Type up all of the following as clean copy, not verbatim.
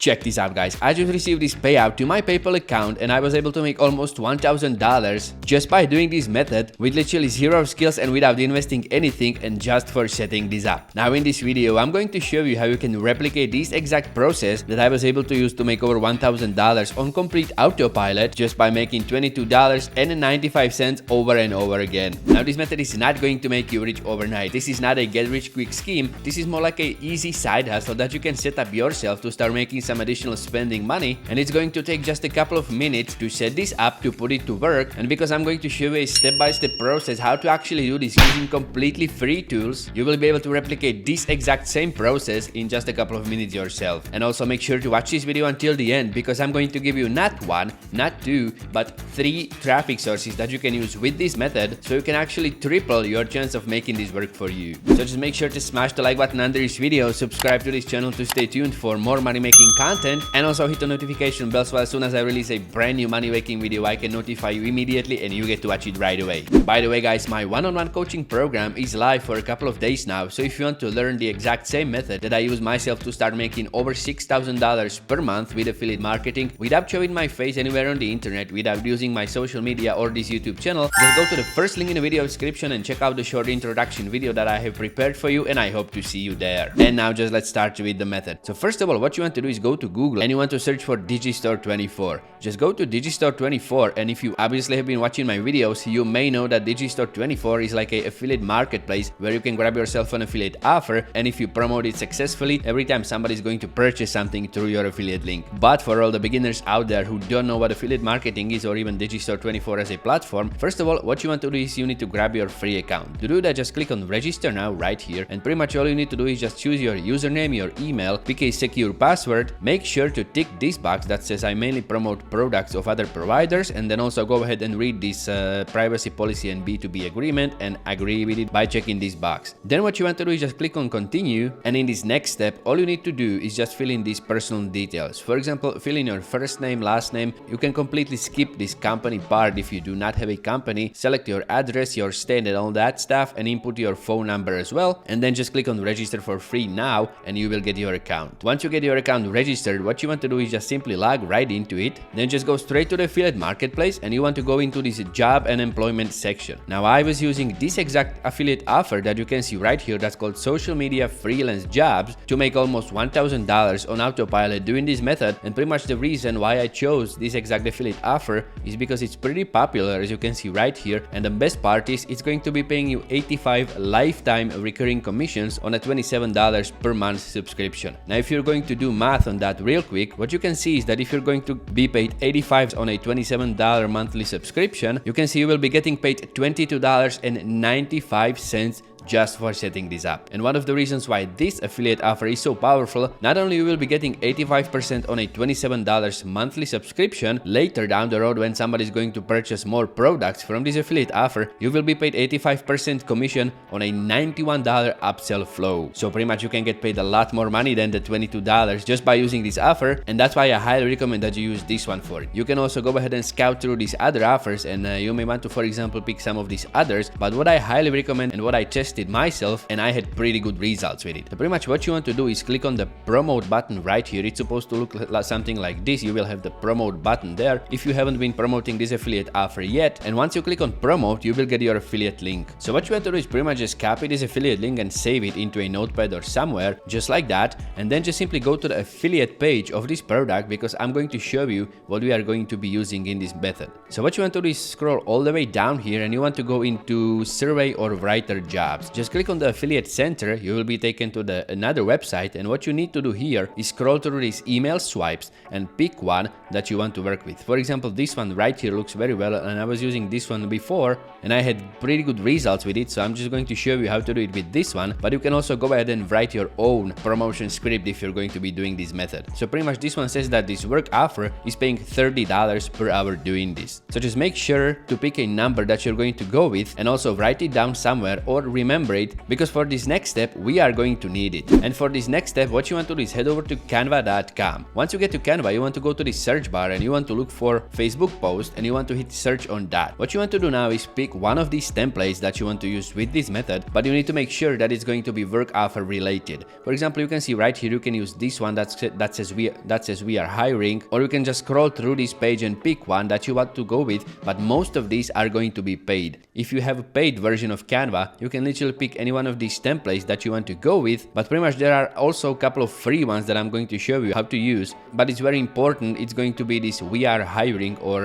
Check this out, guys. I just received this payout to my PayPal account and I was able to make almost $1,000 just by doing this method with literally zero skills and without investing anything and just for setting this up. Now in this video, I'm going to show you how you can replicate this exact process that I was able to use to make over $1,000 on complete autopilot just by making $22.95 over and over again. Now this method is not going to make you rich overnight. This is not a get rich quick scheme. This is more like a easy side hustle that you can set up yourself to start making some additional spending money, and it's going to take just a couple of minutes to set this up, to put it to work. And because I'm going to show you a step-by-step process how to actually do this using completely free tools, you will be able to replicate this exact same process in just a couple of minutes yourself. And also make sure to watch this video until the end, because I'm going to give you not one, not two, but 3 traffic sources that you can use with this method, so you can actually triple your chance of making this work for you. So just make sure to smash the like button under this video, subscribe to this channel to stay tuned for more money making content, and also hit the notification bell so as soon as I release a brand new money making video, I can notify you immediately and you get to watch it right away. By the way, guys, my one-on-one coaching program is live for a couple of days now, so if you want to learn the exact same method that I use myself to start making over $6,000 per month with affiliate marketing without showing my face anywhere on the internet, without using my social media or this YouTube channel, just go to the first link in the video description and check out the short introduction video that I have prepared for you, and I hope to see you there. And now just let's start with the method. So first of all, what you want to do is go to Google and you want to search for Digistore24. Just go to Digistore24, and if you obviously have been watching my videos, you may know that Digistore24 is like an affiliate marketplace where you can grab yourself an affiliate offer, and if you promote it successfully, every time somebody is going to purchase something through your affiliate link. But for all the beginners out there who don't know what affiliate marketing is or even Digistore24 as a platform, first of all, what you want to do is you need to grab your free account. To do that, just click on register now right here, and pretty much all you need to do is just choose your username, your email, pick a secure password, make sure to tick this box that says I mainly promote products of other providers, and then also go ahead and read this privacy policy and B2B agreement and agree with it by checking this box. Then what you want to do is just click on continue, and in this next step, all you need to do is just fill in these personal details. For example, fill in your first name, last name. You can completely skip this company part if you do not have a company. Select your address, your state and all that stuff, and input your phone number as well, and then just click on register for free now and you will get your account. Once you get your account registered, what you want to do is just simply log right into it, then just go straight to the affiliate marketplace, and you want to go into this job and employment section. Now I was using this exact affiliate offer that you can see right here that's called social media freelance jobs to make almost $1,000 on autopilot doing this method, and pretty much the reason why I chose this exact affiliate offer is because it's pretty popular, as you can see right here, and the best part is it's going to be paying you 85 lifetime recurring commissions on a $27 per month subscription. Now if you're going to do math on that real quick, what you can see is that if you're going to be paid 85 on a $27 monthly subscription, you can see you will be getting paid $22.95 just for setting this up. And one of the reasons why this affiliate offer is so powerful, not only you will be getting 85% on a $27 monthly subscription, later down the road when somebody is going to purchase more products from this affiliate offer, you will be paid 85% commission on a $91 upsell flow. So pretty much you can get paid a lot more money than the $22 just by using this offer, and that's why I highly recommend that you use this one for it. You can also go ahead and scout through these other offers, and you may want to, for example, pick some of these others, but what I highly recommend and what I tested myself, and I had pretty good results with it. So pretty much what you want to do is click on the promote button right here. It's supposed to look like something like this. You will have the promote button there if you haven't been promoting this affiliate offer yet, and once you click on promote, you will get your affiliate link. So what you want to do is pretty much just copy this affiliate link and save it into a notepad or somewhere just like that, and then just simply go to the affiliate page of this product, because I'm going to show you what we are going to be using in this method. So what you want to do is scroll all the way down here, and you want to go into survey or writer jobs. Just click on the affiliate center, you will be taken to another website, and what you need to do here is scroll through these email swipes and pick one that you want to work with. For example, this one right here looks very well, and I was using this one before and I had pretty good results with it, so I'm just going to show you how to do it with this one, but you can also go ahead and write your own promotion script if you're going to be doing this method. So pretty much this one says that this work offer is paying $30 per hour doing this. So just make sure to pick a number that you're going to go with, and also write it down somewhere, or remember remember it, because for this next step we are going to need it. And for this next step, what you want to do is head over to canva.com. Once you get to Canva, you want to go to the search bar and you want to look for Facebook post and you want to hit search on that. What you want to do now is pick one of these templates that you want to use with this method, but you need to make sure that it's going to be work offer related. For example, you can see right here, you can use this one that says we are hiring, or you can just scroll through this page and pick one that you want to go with, but most of these are going to be paid. If you have a paid version of Canva, you can literally pick any one of these templates that you want to go with, but pretty much there are also a couple of free ones that I'm going to show you how to use, but it's very important. It's going to be this we are hiring or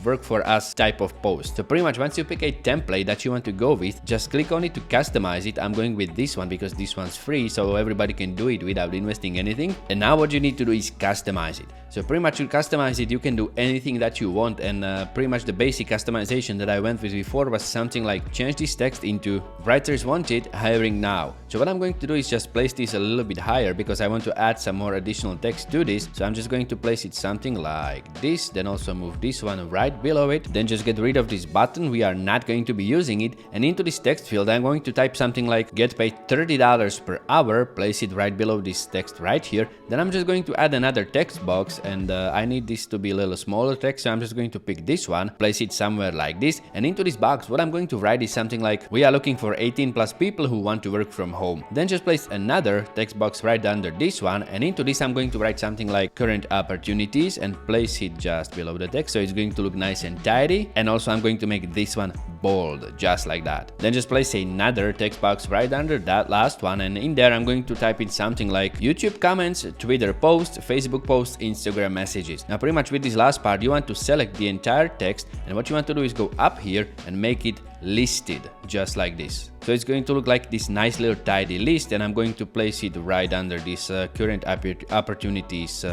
work for us type of post. So pretty much once you pick a template that you want to go with, just click on it to customize it. I'm going with this one because this one's free, so everybody can do it without investing anything. And now what you need to do is customize it. So pretty much to customize it, you can do anything that you want, and pretty much the basic customization that I went with before was something like change this text into writers wanted, hiring now. So what I'm going to do is just place this a little bit higher because I want to add some more additional text to this. So I'm just going to place it something like this, then also move this one right below it, then just get rid of this button. We are not going to be using it, and into this text field I'm going to type something like get paid $30 per hour, place it right below this text right here. Then I'm just going to add another text box, and I need this to be a little smaller text, so I'm just going to pick this one, place it somewhere like this, and into this box what I'm going to write is something like we are looking for 18 plus people who want to work from home. Then just place another text box right under this one, and into this I'm going to write something like current opportunities and place it just below the text, so it's going to look nice and tidy. And also I'm going to make this one bold, just like that. Then just place another text box right under that last one, and in there I'm going to type in something like YouTube comments, Twitter posts, Facebook posts, Instagram messages. Now pretty much with this last part you want to select the entire text, and what you want to do is go up here and make it listed, just like this. So it's going to look like this nice little tidy list, and I'm going to place it right under this current opportunities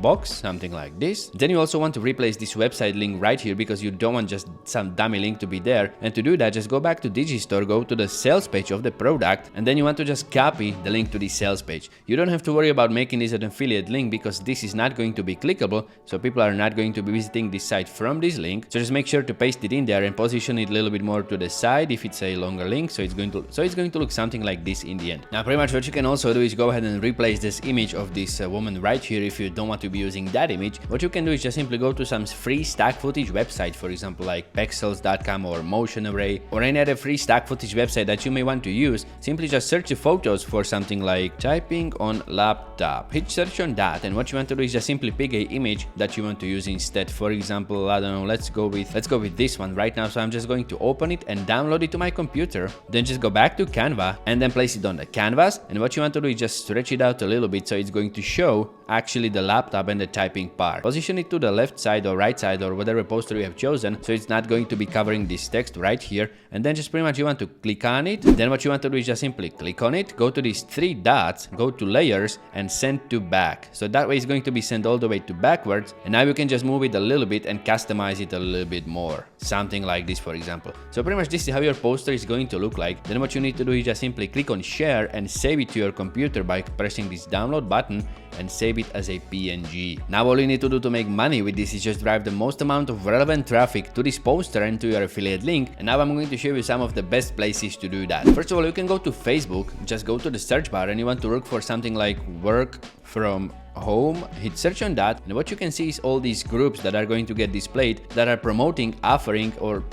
box, something like this. Then you also want to replace this website link right here because you don't want just some dummy link to be there. And to do that, just go back to Digistore, go to the sales page of the product, and then you want to just copy the link to the sales page. You don't have to worry about making this an affiliate link because this is not going to be clickable, so people are not going to be visiting this site from this link. So just make sure to paste it in there and position it a little bit more to the side if it's a longer link, so it's going to look something like this in the end. Now pretty much what you can also do is go ahead and replace this image of this woman right here. If you don't want to be using that image, what you can do is just simply go to some free stock footage website, for example like pexels.com or Motion Array or any other free stock footage website that you may want to use. Simply just search the photos for something like typing on laptop, hit search on that, and what you want to do is just simply pick a image that you want to use instead. For example, I don't know, let's go with this one right now. So I'm just going to open it and download it to my computer, then just go back to Canva and then place it on the canvas. And what you want to do is just stretch it out a little bit so it's going to show actually the laptop and the typing part. Position it to the left side or right side or whatever poster you have chosen, so it's not going to be covering this text right here. And then just pretty much you want to click on it. Then what you want to do is just simply click on it, go to these three dots, go to layers and send to back. So that way it's going to be sent all the way to backwards, and now you can just move it a little bit and customize it a little bit more. Something like this, for example. So pretty much this is how your poster is going to look like. Then what you need to do is just simply click on share and save it to your computer by pressing this download button and save it as a PNG. Now all you need to do to make money with this is just drive the most amount of relevant traffic to this poster and to your affiliate link. And now I'm going to show you some of the best places to do that. First of all, you can go to Facebook, just go to the search bar and you want to look for something like work from home, hit search on that, and what you can see is all these groups that are going to get displayed that are promoting, offering or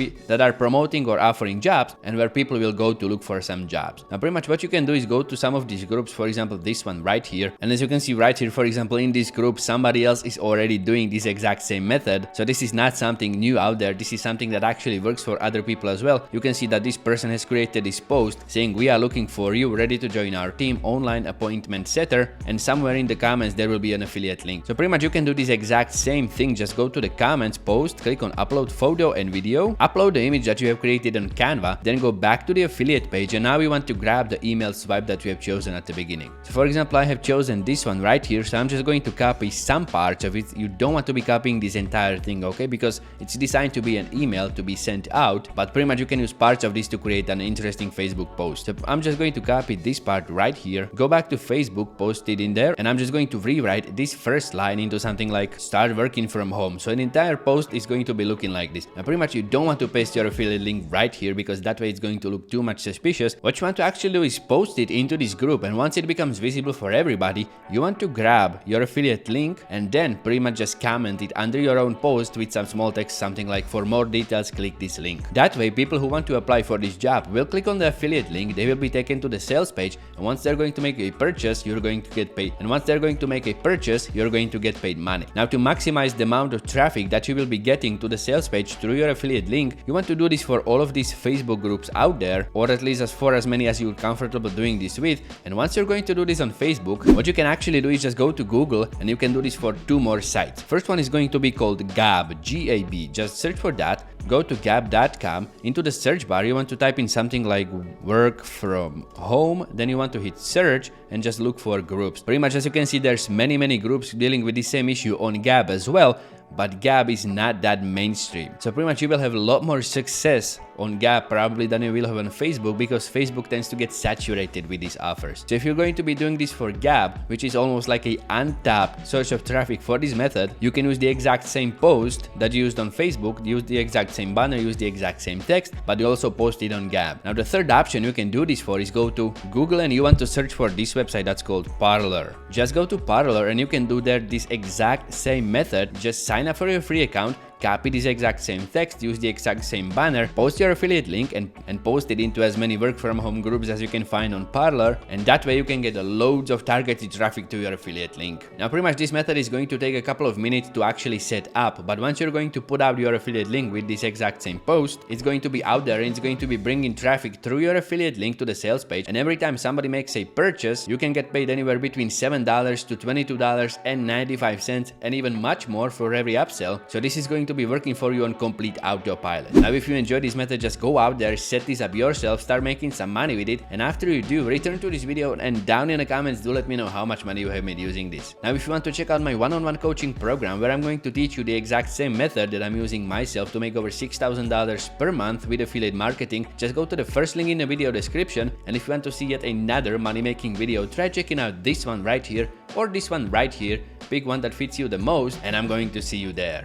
offering jobs, and where people will go to look for some jobs. Now pretty much what you can do is go to some of these groups, for example this one right here, and as you can see right here, for example in this group somebody else is already doing this exact same method. So this is not something new out there, this is something that actually works for other people as well. You can see that this person has created this post saying we are looking for you, ready to join our team, online appointment setter, and somewhere in the comments there will be an affiliate link. So pretty much you can do this exact same thing. Just go to the comments, post, click on upload photo and video, upload the image that you have created on Canva, then go back to the affiliate page, and now we want to grab the email swipe that we have chosen at the beginning. So for example, I have chosen this one right here, so I'm just going to copy some parts of it. You don't want to be copying this entire thing, okay, because it's designed to be an email to be sent out, but pretty much you can use parts of this to create an interesting Facebook post. So I'm just going to copy this part right here, go back to Facebook, post it in there, and I'm just going to rewrite this first line into something like start working from home. So an entire post is going to be looking like this. Now pretty much you don't want to paste your affiliate link right here because that way it's going to look too much suspicious. What you want to actually do is post it into this group, and once it becomes visible for everybody, you want to grab your affiliate link and then pretty much just comment it under your own post with some small text, something like for more details click this link. That way people who want to apply for this job will click on the affiliate link, they will be taken to the sales page, and once they're going to make a purchase, you're going to get paid. And once they're going to make a purchase, you're going to get paid money. Now to maximize the amount of traffic that you will be getting to the sales page through your affiliate link, you want to do this for all of these Facebook groups out there, or at least for as many as you're comfortable doing this with. And once you're going to do this on Facebook, what you can actually do is just go to Google, and you can do this for 2 more sites. First one is going to be called Gab, G-A-B. Just search for that. Go to gab.com. Into the search bar, you want to type in something like work from home. Then you want to hit search and just look for groups. Pretty much as you can see, there's many groups dealing with the same issue on Gab as well. But Gab is not that mainstream. So pretty much you will have a lot more success on Gab probably than you will have on Facebook, because Facebook tends to get saturated with these offers. So if you're going to be doing this for Gab, which is almost like a untapped source of traffic for this method, you can use the exact same post that you used on Facebook, use the exact same banner, use the exact same text, but you also post it on Gab. Now the third option you can do this for is go to Google and you want to search for this website that's called Parler. Just go to Parler and you can do there this exact same method. Just sign up for your free account, copy this exact same text, use the exact same banner, post your affiliate link and post it into as many work from home groups as you can find on Parler, and that way you can get loads of targeted traffic to your affiliate link. Now pretty much this method is going to take a couple of minutes to actually set up, but once you're going to put out your affiliate link with this exact same post, it's going to be out there and it's going to be bringing traffic through your affiliate link to the sales page, and every time somebody makes a purchase, you can get paid anywhere between $7 to $22.95 and even much more for every upsell. So this is going to be working for you on complete autopilot. Now if you enjoyed this method, just go out there, set this up yourself, start making some money with it, and after you do, return to this video and down in the comments do let me know how much money you have made using this. Now if you want to check out my one-on-one coaching program where I'm going to teach you the exact same method that I'm using myself to make over $6,000 per month with affiliate marketing, just go to the first link in the video description, and if you want to see yet another money-making video, try checking out this one right here or this one right here. Pick one that fits you the most and I'm going to see you there.